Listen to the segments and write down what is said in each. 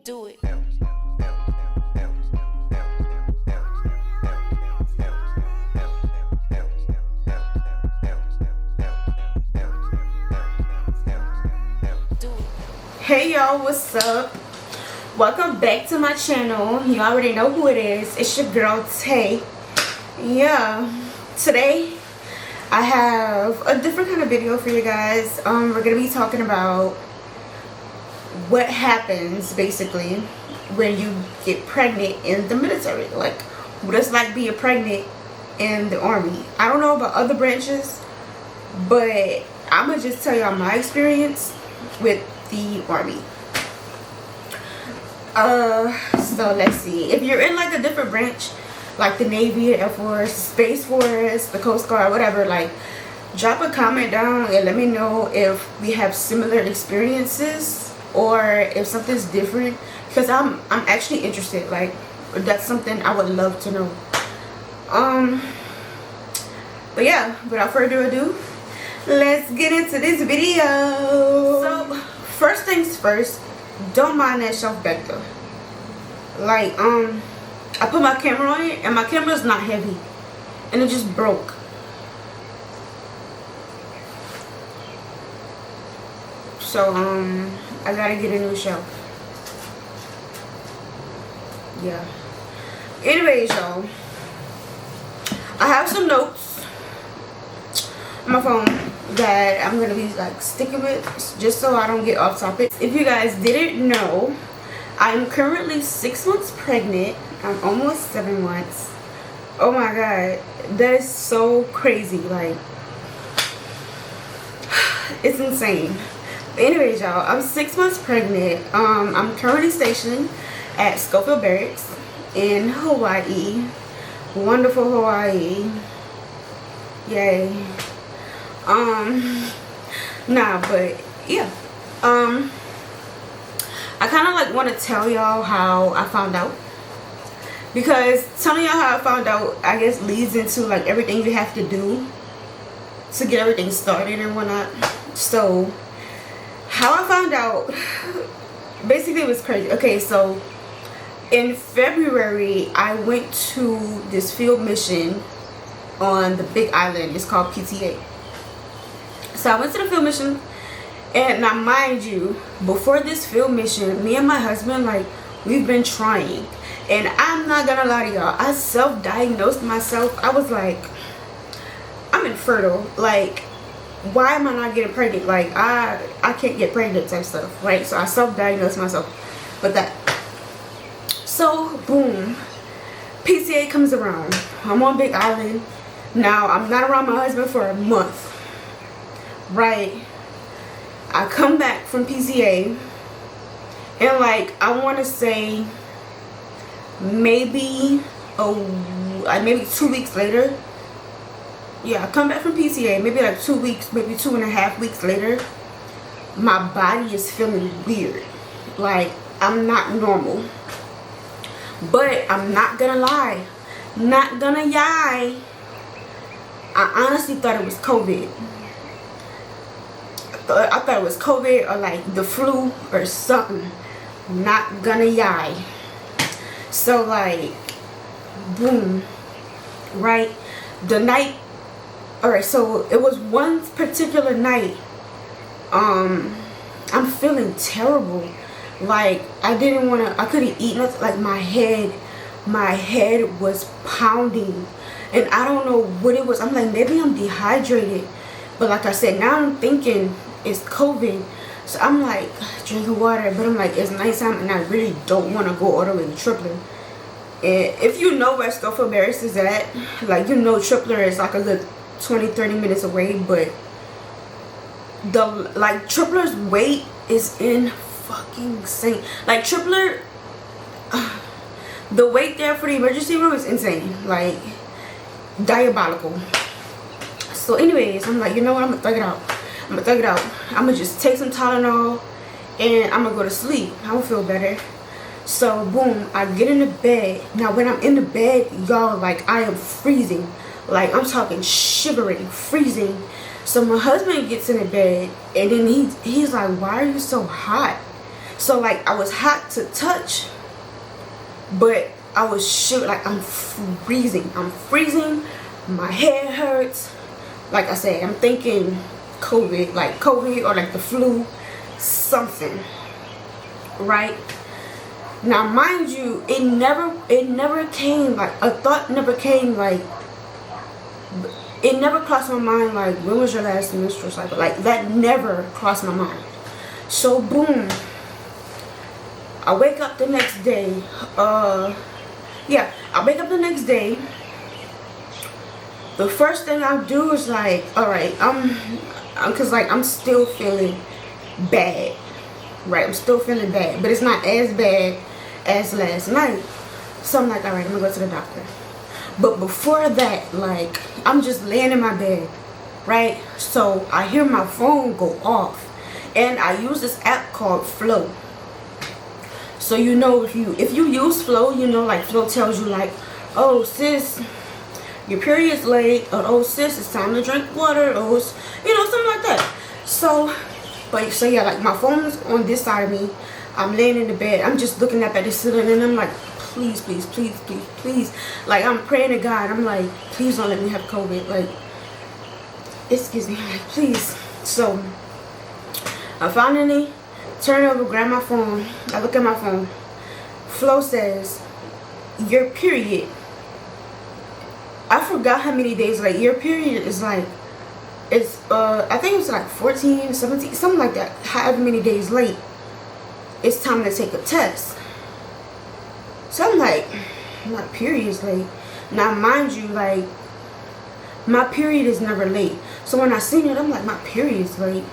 Do it. Hey y'all, what's up? Welcome back to my channel. You already know who it is. It's your girl Tay. Yeah, today I have a different kind of video for you guys. We're gonna be talking about what happens basically when you get pregnant in the military. Like, what it's like being pregnant in the army. I don't know about other branches, but I'm gonna just tell y'all my experience with the army. So let's see, if you're in like a different branch, like the Navy, the Air Force, Space Force, the Coast Guard, whatever, like drop a comment down and let me know if we have similar experiences or if something's different, because I'm actually interested. Like, that's something I would love to know. But yeah, without further ado, let's get into this video. So first things first, don't mind that shelf back there. Like, I put my camera on it and my camera's not heavy and it just broke. So I gotta get a new shelf. Yeah. Anyways, y'all, I have some notes on my phone that I'm gonna be like sticking with, just so I don't get off topic. If you guys didn't know, I'm currently 6 months pregnant. I'm almost 7 months. Oh my god, that is so crazy. Like, it's insane. Anyways, y'all, I'm 6 months pregnant. I'm currently stationed at Schofield Barracks in Hawaii. Wonderful Hawaii. Yay. Nah, but yeah. I kind of like want to tell y'all how I found out, because telling y'all how I found out, I guess, leads into like everything you have to do to get everything started and whatnot. So how I found out, basically, it was crazy. Okay, so in February I went to this field mission on the Big Island. It's called PTA. So I went to the field mission, and now mind you, before this field mission, me and my husband, like, we've been trying. And I'm not gonna lie to y'all, I self-diagnosed myself. I was like, I'm infertile. Like, why am I not getting pregnant? Like, I can't get pregnant type stuff, right? So I self-diagnosed myself with that. So boom, PTA comes around. I'm on Big Island. Now I'm not around my husband for a month, right? I come back from PCA, and like, I want to say maybe 2 weeks later. Yeah, I come back from PCA, maybe like 2 weeks, maybe 2.5 weeks later, my body is feeling weird. Like, I'm not normal. But I'm not gonna lie, not gonna lie, I honestly thought it was COVID. I thought it was COVID or like the flu or something. Not gonna lie. So like, boom, right? The night, alright, so it was one particular night, I'm feeling terrible. Like, I couldn't eat nothing. Like, my head was pounding, and I don't know what it was. I'm like, maybe I'm dehydrated. But like I said, now I'm thinking it's COVID. So I'm like drinking water, but I'm like, it's nighttime and I really don't want to go all the way to Tripler. And if you know where Schofield Barracks is at, like, you know Tripler is like a good 20-30 minutes away, but Tripler's wait is in fucking insane. Like, Tripler, the wait there for the emergency room is insane. Like, diabolical. So anyways, I'm like, you know what, I'm gonna thug it out. I'm gonna just take some Tylenol and I'm gonna go to sleep. I'm gonna feel better. So boom, I get in the bed. Now when I'm in the bed, y'all, like, I am freezing. Like, I'm talking shivering, freezing. So my husband gets in the bed, and then he's like, why are you so hot? So like I was hot to touch, but I was sure like I'm freezing. My head hurts. Like I said, I'm thinking COVID, like COVID or like the flu, something, right? Now mind you, it never came, like a thought never came, like it never crossed my mind like, when was your last menstrual cycle? Like that never crossed my mind. So boom, I wake up the next day. I wake up the next day. The first thing I do is like, all right, cause like I'm still feeling bad, right? I'm still feeling bad, but it's not as bad as last night. So I'm like, all right, I'm gonna go to the doctor. But before that, like, I'm just laying in my bed, right? So I hear my phone go off, and I use this app called Flow. So you know, if you use Flow, you know, like Flow tells you like, oh sis, your period's late, or oh sis, it's time to drink water, or you know, something like that. So yeah, like my phone's on this side of me. I'm laying in the bed. I'm just looking up at the ceiling, and I'm like, please, please, please, please, please. Like I'm praying to God. I'm like, please don't let me have COVID. Like, excuse me, like please. So I finally turn over, grab my phone. I look at my phone. Flo says, your period. I forgot how many days. Like your period is like, it's I think it's like 14, 17, something like that. However many days late. It's time to take a test. So I'm like, my period's late. Now mind you, like my period is never late. So when I seen it, I'm like, my period's late.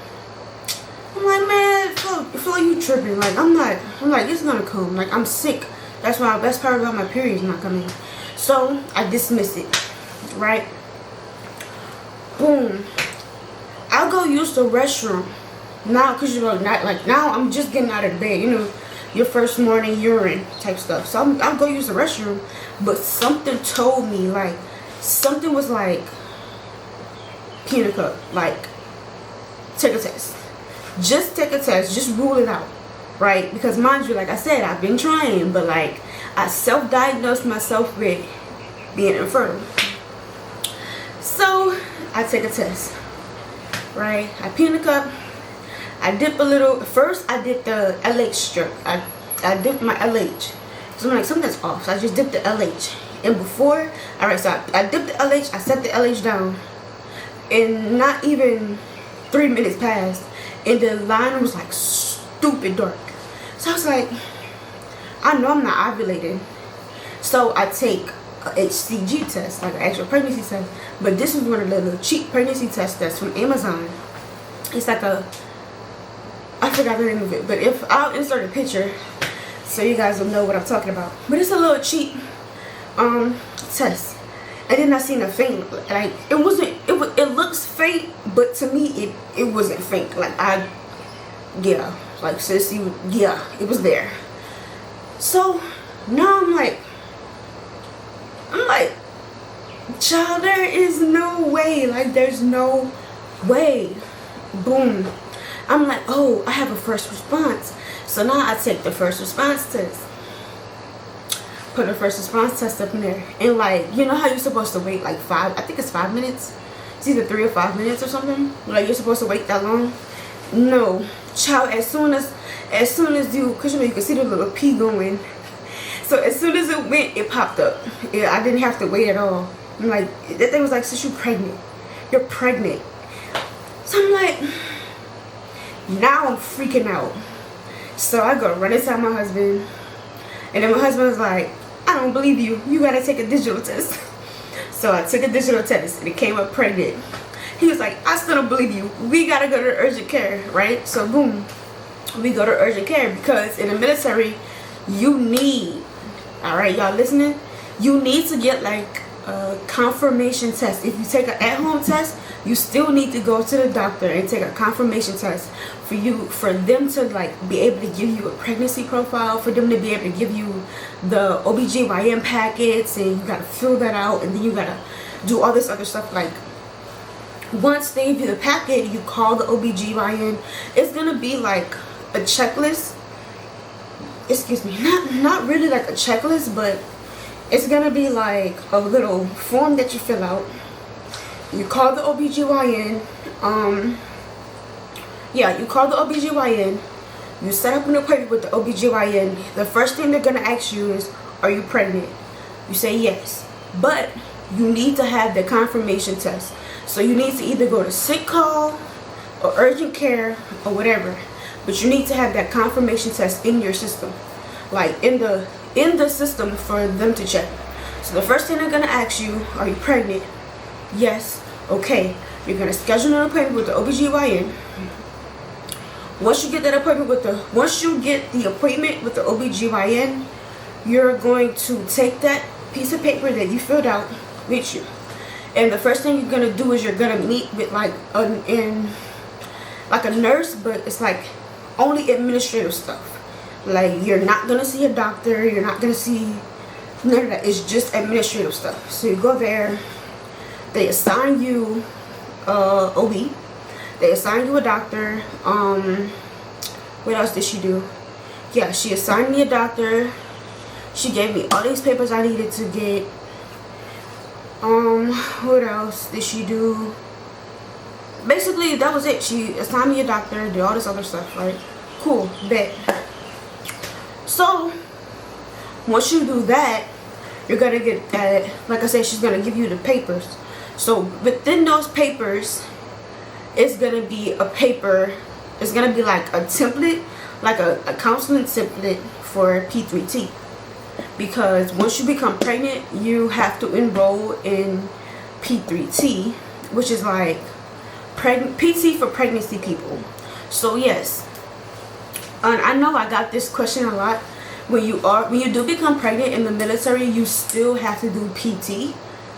I'm like, man, Flo, you tripping? Like I'm like, it's gonna come. Like I'm sick. That's why the best part about my period's not coming. So I dismiss it, right? Boom. I'll go use the restroom. Now, cause you know, not like now I'm just getting out of bed, you know, your first morning urine type stuff. So I'm going to use the restroom, but something told me, like something was like, Punica, like take a test, just take a test, just rule it out, right? Because mind you, like I said, I've been trying, but like I self-diagnosed myself with being infertile. So I take a test, right? I Punica. I dip a little. First, I did the LH strip. I dipped my LH. So I'm like, something's off. So I just dipped the LH. And before, alright, so I dipped the LH. I set the LH down. And not even 3 minutes passed. And the line was like stupid dark. So I was like, I know I'm not ovulating. So I take a HCG test, like an actual pregnancy test. But this is one of the little cheap pregnancy test that's from Amazon. It's like a, I forgot the name of it, but if I'll insert a picture so you guys will know what I'm talking about. But it's a little cheap test. And then I seen a faint, like it looks faint, but to me it wasn't faint. Like like sis, it was there. So now I'm like, child, there is no way. Like there's no way. Boom. I'm like, oh, I have a first response. So now I take the first response test. Put the first response test up in there. And like, you know how you're supposed to wait like 5 minutes? It's either 3 or 5 minutes or something. Like you're supposed to wait that long? No. Child, as soon as you, cause you know you can see the little pee going. So as soon as it went, it popped up. Yeah, I didn't have to wait at all. I'm like, that thing was like, sis, you're pregnant. You're pregnant. So I'm like, now I'm freaking out. So I go run inside my husband. And then my husband was like, I don't believe you. You gotta take a digital test. So I took a digital test and it came up pregnant. He was like, I still don't believe you. We gotta go to urgent care, right? So boom, we go to urgent care because in the military, you need, all right, y'all listening? You need to get like a confirmation test. If you take an at-home test, you still need to go to the doctor and take a confirmation test for them to like be able to give you a pregnancy profile, for them to be able to give you the OBGYN packets, and you gotta fill that out, and then you gotta do all this other stuff. Like once they give you the packet, you call the OBGYN. It's gonna be like a checklist excuse me, not really like a checklist, but it's gonna be like a little form that you fill out. You call the OBGYN. Yeah, you call the OBGYN. You set up an appointment with the OBGYN. The first thing they're gonna ask you is, are you pregnant? You say yes, but you need to have the confirmation test. So you need to either go to sick call or urgent care or whatever, but you need to have that confirmation test in your system, like in the system for them to check. So the first thing they're gonna ask you, are you pregnant? Yes. Okay. You're gonna schedule an appointment with the OBGYN. Once you get the appointment with the OBGYN, you're going to take that piece of paper that you filled out with you. And the first thing you're gonna do is you're gonna meet with like a nurse, but it's like only administrative stuff. Like, you're not gonna see a doctor, you're not gonna see none of that. It's just administrative stuff. So you go there, they assign you OB, they assign you a doctor. What else did she do? Yeah, she assigned me a doctor. She gave me all these papers I needed to get. What else did she do? Basically, that was it. She assigned me a doctor, did all this other stuff, right? Cool, bet. So, once you do that, you're gonna get that, like I said, she's gonna give you the papers. So, within those papers, it's gonna be a paper, it's gonna be like a template, like a counseling template for P3T. Because once you become pregnant, you have to enroll in P3T, which is like PT for pregnancy people. So yes, and I know I got this question a lot. When you do become pregnant in the military, you still have to do PT,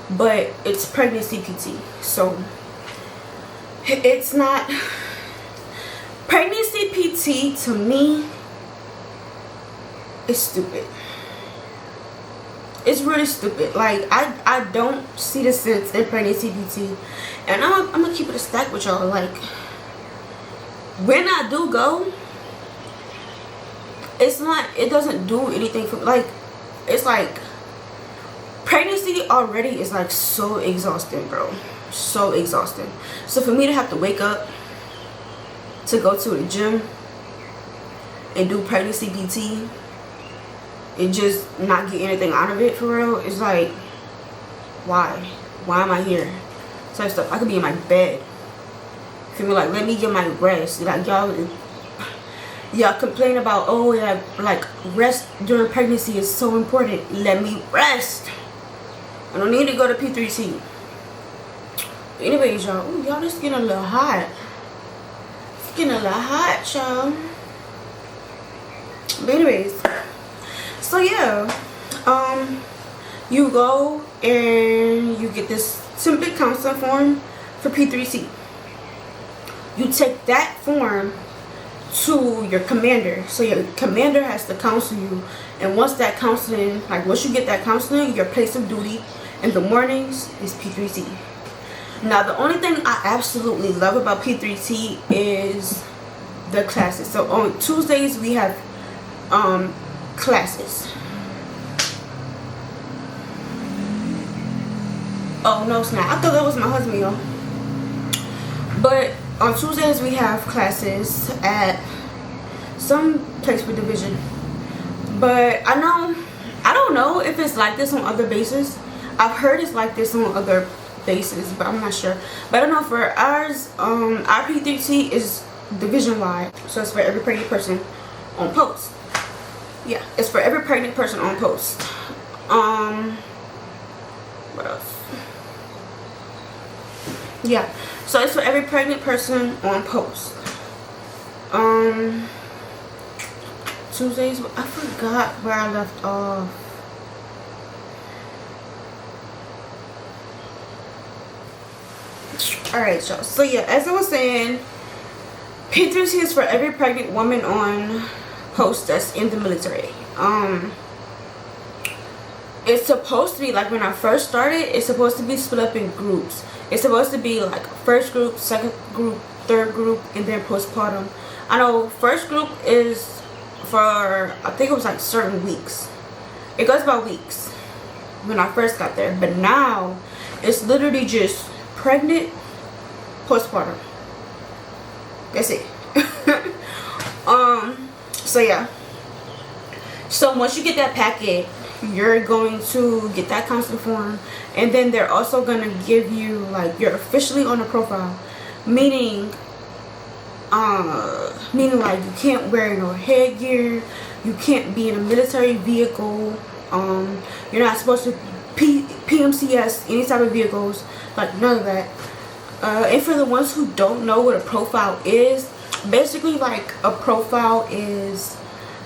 but it's pregnancy PT. So it's not pregnancy PT. To me, it's stupid. It's really stupid. Like, I don't see the sense in pregnancy PT. And I'm gonna keep it a stack with y'all. Like, when I do go, it doesn't do anything for, like, it's like, pregnancy already is like so exhausting, bro. So exhausting. So for me to have to wake up to go to the gym and do pregnancy PT and just not get anything out of it, for real, it's like, why am I here? Type stuff. I could be in my bed, feel me, like, let me get my rest. Like, y'all complain about, oh yeah, like, rest during pregnancy is so important. Let me rest. I don't need to go to P3T. Anyways, y'all, y'all just getting a little hot. It's getting a little hot, y'all. But anyways, so yeah, you go and you get this template counseling form for P3T. You take that form to your commander, so your commander has to counsel you. And once that counseling, like, once you get that counseling, your place of duty in the mornings is P3T. Now, the only thing I absolutely love about P3T is the classes. So on Tuesdays we have classes. Oh no, it's not. I thought that was my husband, y'all. But on Tuesdays we have classes at some place for division. But I don't know if it's like this on other bases. I've heard it's like this on other bases, but I'm not sure. But I know for ours, our P3T is division wide, so it's for every pregnant person on post. Yeah, it's for every pregnant person on post. What else? Yeah, so it's for every pregnant person on post. Tuesdays, I forgot where I left off. Alright, y'all. So yeah, as I was saying, P3T is for every pregnant woman on post that's in the military. It's supposed to be, like, when I first started, it's supposed to be split up in groups. It's supposed to be like first group, second group, third group, and then postpartum. I know first group is for, I think it was like certain weeks. It goes by weeks when I first got there, but now it's literally just pregnant, postpartum. That's it. So yeah. So once you get that packet, you're going to get that consent form, and then they're also gonna give you, like, you're officially on a profile, meaning like you can't wear no headgear, you can't be in a military vehicle, you're not supposed to PMCS any type of vehicles, like none of that. And for the ones who don't know what a profile is, basically, like, a profile is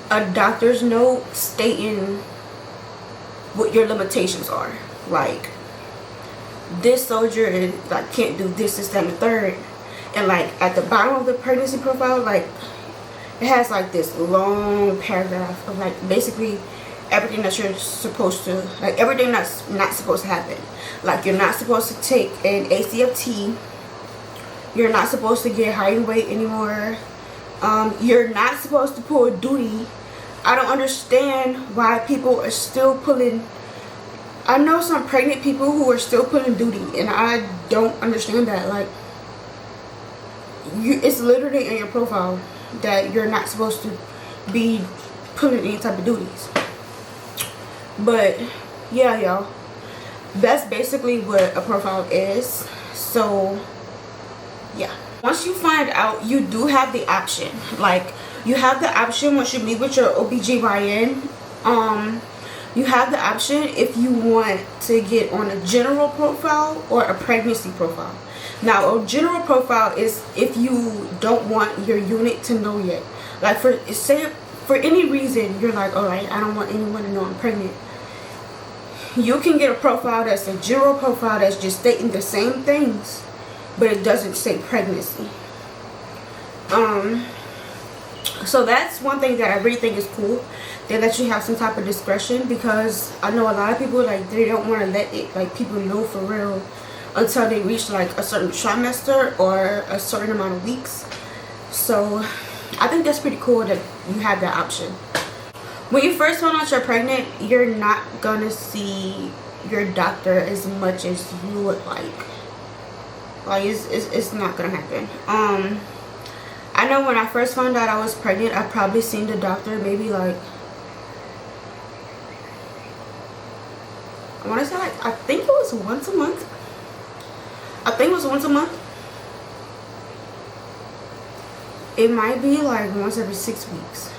a doctor's note stating what your limitations are. Like, this soldier is, like, can't do this, that, and the third. And, like, at the bottom of the pregnancy profile, like, it has, like, this long paragraph of, like, basically everything that you're supposed to, like, everything that's not supposed to happen. Like, you're not supposed to take an ACFT. You're not supposed to get height and weight anymore. You're not supposed to pull duty. I don't understand why people are still pulling. I know some pregnant people who are still pulling duty, and I don't understand that. Like, it's literally in your profile that you're not supposed to be pulling any type of duties. But yeah, y'all, that's basically what a profile is. So yeah, once you find out, you do have the option. Like, you have the option once you meet with your OBGYN. You have the option if you want to get on a general profile or a pregnancy profile. Now, a general profile is if you don't want your unit to know yet. Like, for any reason you're like, alright, I don't want anyone to know I'm pregnant. You can get a profile that's a general profile that's just stating the same things, but it doesn't say pregnancy. So that's one thing that I really think is cool. They let you have some type of discretion, because I know a lot of people, like, they don't want to let it, like, people know for real until they reach, like, a certain trimester or a certain amount of weeks. So I think that's pretty cool that you have that option. When you first find out you're pregnant, you're not gonna see your doctor as much as you would like. Like, it's not gonna happen. I know when I first found out I was pregnant, I probably seen the doctor maybe, like, I want to say, like, I think it was once a month. It might be like once every 6 weeks.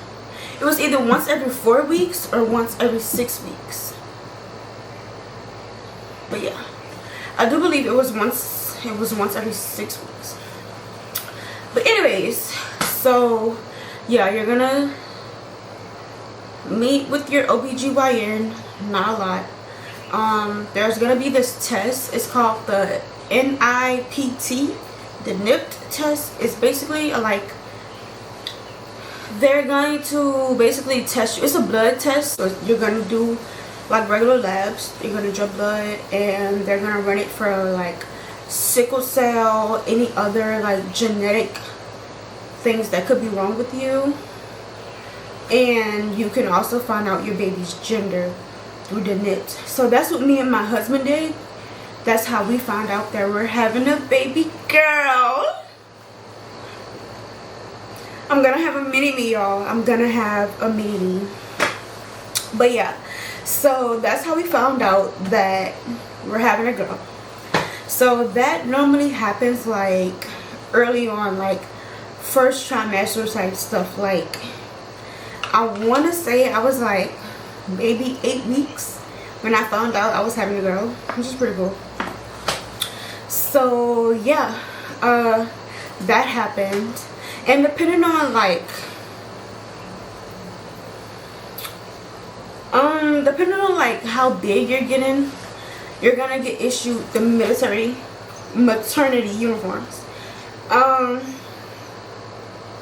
It was either once every 4 weeks or once every 6 weeks. But yeah, I do believe it was once every 6 weeks. But anyways, so yeah, you're gonna meet with your OBGYN, not a lot. There's gonna be this test. It's called the NIPT, the NIPT test. It's basically like, they're going to basically test you. It's a blood test, so you're gonna do like regular labs. You're gonna draw blood, and they're gonna run it for, like, sickle cell, any other, like, genetic things that could be wrong with you. And you can also find out your baby's gender through the NIPT. So that's what me and my husband did. That's how we found out that we're having a baby girl. I'm gonna have a mini-me, y'all. I'm gonna have a mini-me. But yeah, so that's how we found out that we're having a girl. So that normally happens, like, early on, like, first trimester type stuff. Like, I want to say I was, like, maybe 8 weeks when I found out I was having a girl, which is pretty cool. So yeah, that happened. And depending on, like, how big you're getting, you're gonna get issued the maternity uniforms.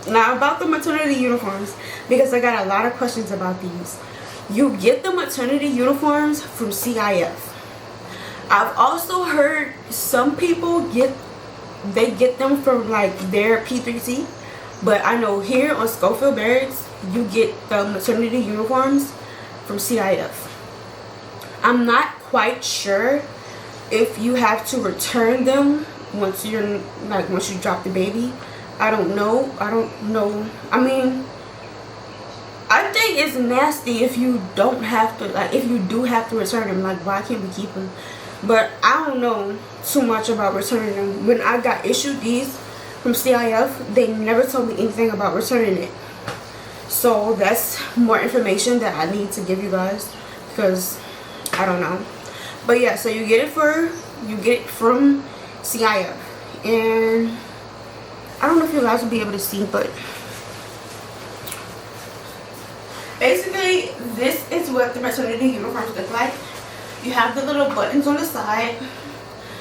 Now, about the maternity uniforms, because I got a lot of questions about these. You get the maternity uniforms from CIF. I've also heard some people get them from, like, their P3C. But I know here on Schofield Barracks, you get the maternity uniforms from CIF. I'm not quite sure if you have to return them once you drop the baby. I don't know. I mean, I think it's nasty if you don't have to, like, if you do have to return them. Like, why can't we keep them? But I don't know too much about returning them. When I got issued these from CIF, they never told me anything about returning it. So that's more information that I need to give you guys, because I don't know. But yeah, so you get it from CIF, and I don't know if you guys will be able to see, but basically this is what the maternity uniforms look like. You have the little buttons on the side,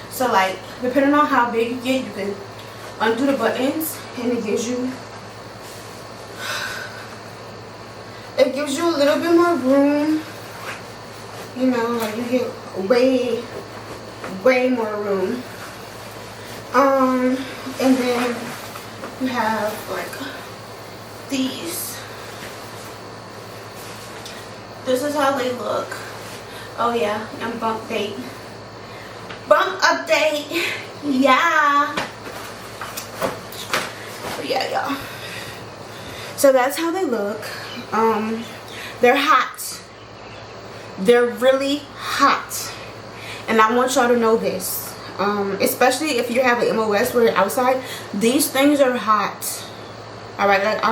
so like depending on how big you get, you can undo the buttons, and it gives you a little bit more room, you know, like you get way more room. And then you have like these. This is how they look. Oh yeah, and bump update, yeah. But yeah, y'all. So that's how they look. They're hot. They're really hot, and I want y'all to know this. Especially if you have an MOS where you're outside, these things are hot. All right, like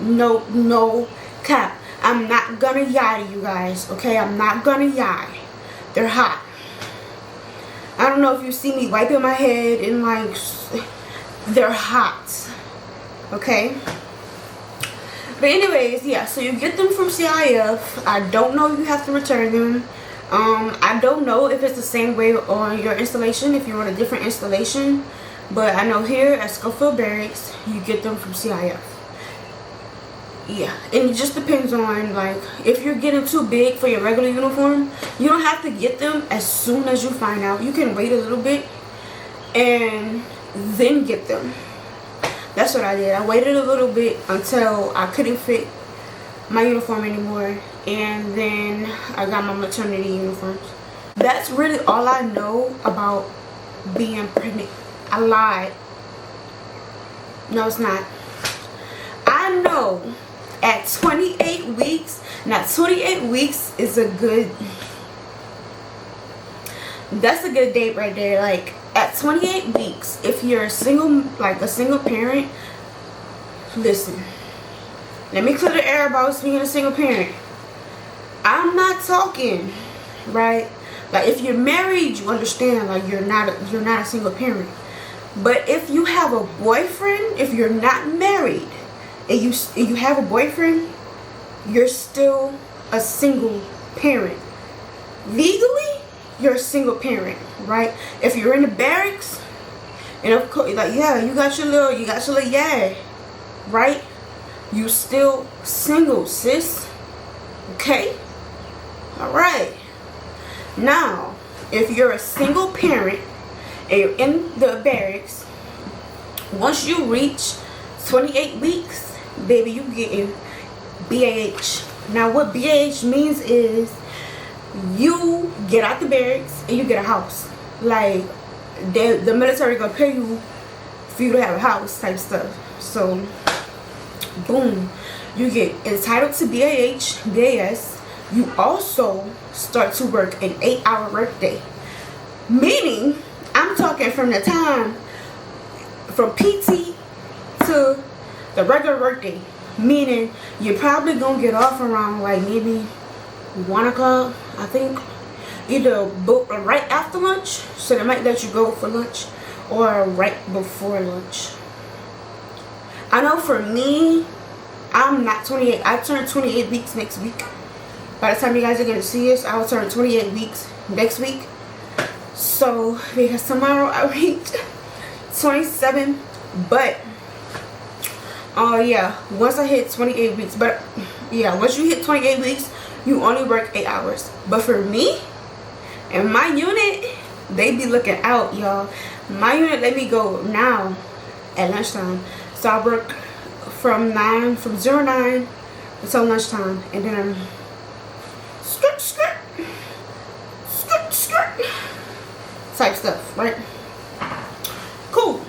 no cap. I'm not gonna lie to you guys, okay? I'm not gonna lie. They're hot. I don't know if you see me wiping my head and like, they're hot, okay? But anyways, yeah, so you get them from CIF. I don't know if you have to return them. I don't know if it's the same way on your installation, if you're on a different installation. But I know here at Schofield Barracks, you get them from CIF. Yeah, and it just depends on, like, if you're getting too big for your regular uniform, you don't have to get them as soon as you find out. You can wait a little bit and then get them. That's what I did. I waited a little bit until I couldn't fit my uniform anymore, and then I got my maternity uniforms. That's really all I know about being pregnant. I lied. No, it's not. I know at 28 weeks, now 28 weeks is that's a good date right there. Like at 28 weeks, if you're a single parent, listen, let me clear the air about being a single parent. I'm not talking, right? Like if you're married, you understand, like you're not a single parent. But if you have a boyfriend, if you're not married and you have a boyfriend, you're still a single parent. Legally, you're a single parent, right? If you're in the barracks, and of course, like, yeah, you got your little yeah, right? You still single, sis. Okay? Alright. Now, if you're a single parent and you're in the barracks, once you reach 28 weeks, baby, you getting BAH. Now, what BAH means is you get out the barracks and you get a house. Like, the military gonna pay you for you to have a house type stuff. So, boom, you get entitled to BAS. You also start to work an 8-hour workday. Meaning, I'm talking from the time from PT to the regular workday. Meaning, you're probably gonna get off around like maybe 1 o'clock, I think. Either right after lunch, so they might let you go for lunch, or right before lunch. I know for me, I'm not 28. I turn 28 weeks next week. By the time you guys are going to see this, I'll turn 28 weeks next week. So, because tomorrow I reach 27. But, oh yeah, once I hit 28 weeks. But, yeah, once you hit 28 weeks, you only work 8 hours. But for me, and my unit, they be looking out, y'all. My unit let me go now at lunchtime. So I work from 09 until lunchtime, and then skirt type stuff, right? Cool.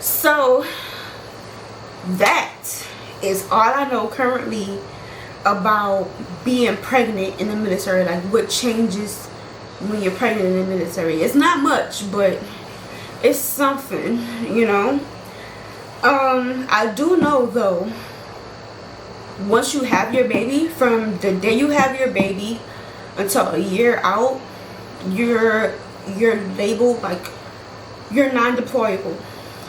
So that is all I know currently about being pregnant in the military, like what changes when you're pregnant in the military. It's not much, but it's something, you know. I do know though, once you have your baby, from the day you have your baby until a year out, you're labeled like you're non-deployable,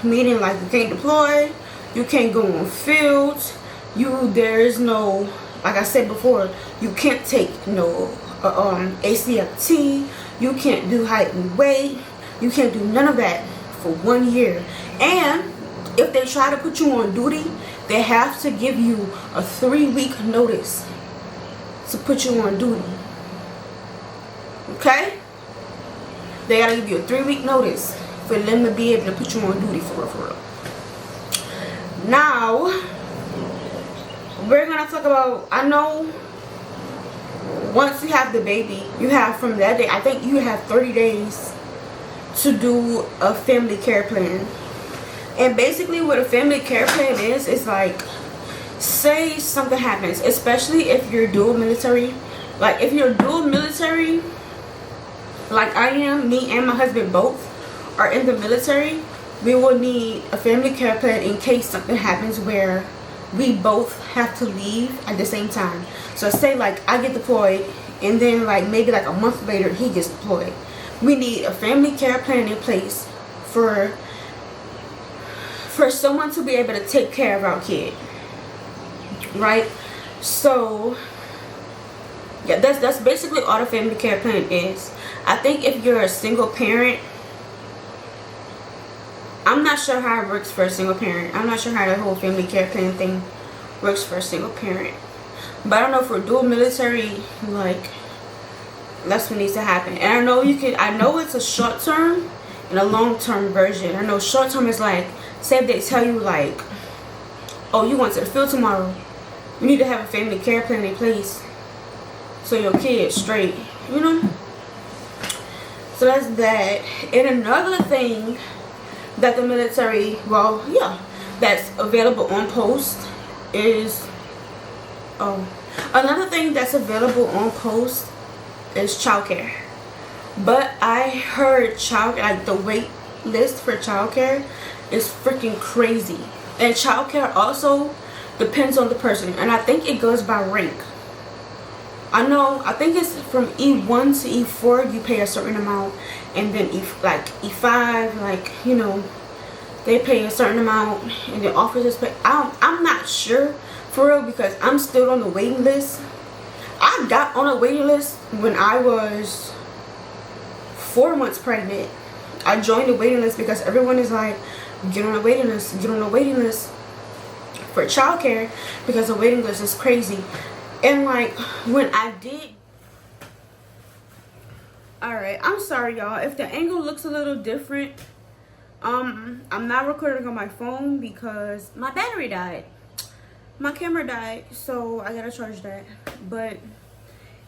meaning like you can't deploy, you can't go on fields, there's no, like I said before, you can't take no ACFT, you can't do height and weight, you can't do none of that for 1 year. And if they try to put you on duty, they have to give you a 3-week notice to put you on duty. Okay? They gotta give you a 3-week notice for them to be able to put you on duty for real. Now, we're gonna talk about, I know once you have the baby, you have from that day, I think you have 30 days to do a family care plan. And basically what a family care plan is, it's like, say something happens, especially if you're dual military. Like if you're dual military, like I am, me and my husband both are in the military, we will need a family care plan in case something happens where we both have to leave at the same time. So say like I get deployed and then like maybe like a month later he gets deployed. We need a family care plan in place for someone to be able to take care of our kid, right? So yeah, that's basically all the family care plan is. I think if you're a single parent, I'm not sure how it works for a single parent. I'm not sure how the whole family care plan thing works for a single parent. But I don't know, for dual military, like that's what needs to happen. And I know I know it's a short term and a long term version. I know short term is like, say if they tell you like, oh, you went to the field tomorrow, you need to have a family care plan in place so your kid's straight, you know. So that's that. And another thing that the military, well, yeah, that's available on post is, another thing that's available on post is childcare. But I heard like the wait list for childcare is freaking crazy. And childcare also depends on the person, and I think it goes by rank. I think it's from E1 to E4 you pay a certain amount, and then E5, like, you know, they pay a certain amount, and the officers pay. I'm not sure for real, because I'm still on the waiting list. I got on a waiting list when I was 4 months pregnant. I joined the waiting list because everyone is like, get on the waiting list for childcare, because the waiting list is crazy. And like when I did, alright, I'm sorry y'all if the angle looks a little different. I'm not recording on my phone because my battery died, my camera died, so I gotta charge that. But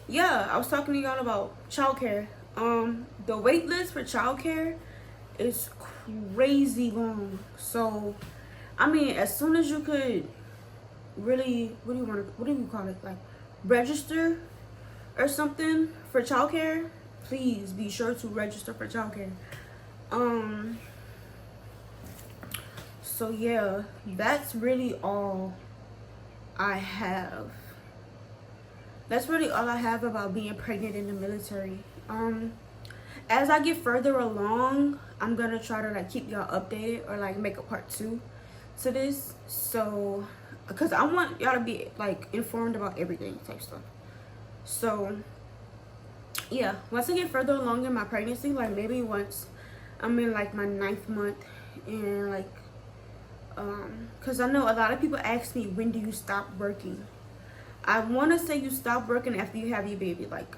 yeah, I was talking to y'all about childcare. The wait list for childcare is crazy long. So I mean, as soon as you could really, what do you call it, like register or something for childcare, please be sure to register for childcare. So yeah, that's really all I have. That's really all I have about being pregnant in the military. As I get further along, I'm gonna try to like keep y'all updated, or like make a part 2 to this, so because I want y'all to be like informed about everything type stuff. So yeah, once I get further along in my pregnancy, like maybe once I'm in like my 9th month, and like because I know a lot of people ask me, when do you stop working? I want to say you stop working after you have your baby. Like,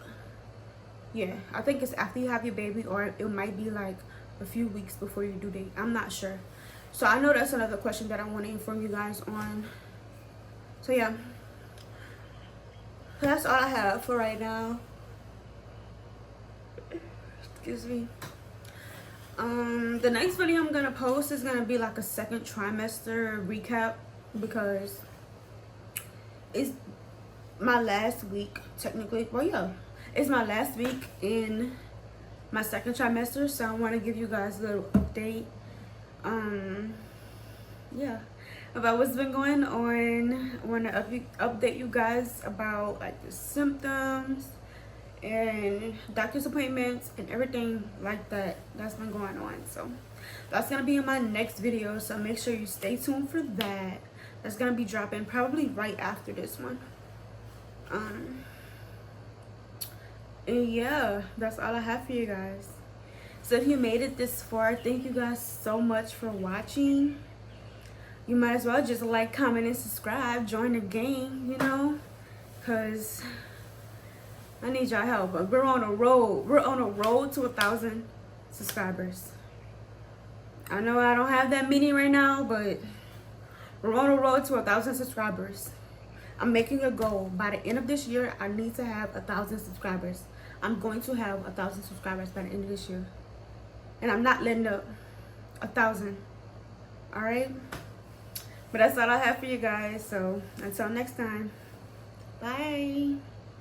yeah, I think it's after you have your baby, or it might be like a few weeks before your due date. I'm not sure. So I know that's another question that I want to inform you guys on. So yeah, that's all I have for right now. Excuse me. The next video I'm gonna post is gonna be like a second trimester recap, because it's my last week technically. Well, yeah, it's my last week in my second trimester, so I want to give you guys a little update. Yeah, about what's been going on. I want to update you guys about like the symptoms and doctor's appointments and everything like that that's been going on. So that's gonna be in my next video, so make sure you stay tuned for that. That's gonna be dropping probably right after this one. And yeah, that's all I have for you guys. So if you made it this far, thank you guys so much for watching. You might as well just like, comment, and subscribe. Join the gang, you know, because I need y'all help. We're on a road. We're on a road to 1,000 subscribers. I know I don't have that many right now, but we're on a road to 1,000 subscribers. I'm making a goal. By the end of this year, I need to have 1,000 subscribers. I'm going to have 1,000 subscribers by the end of this year. And I'm not letting up. 1,000. Alright? But that's all I have for you guys. So until next time. Bye.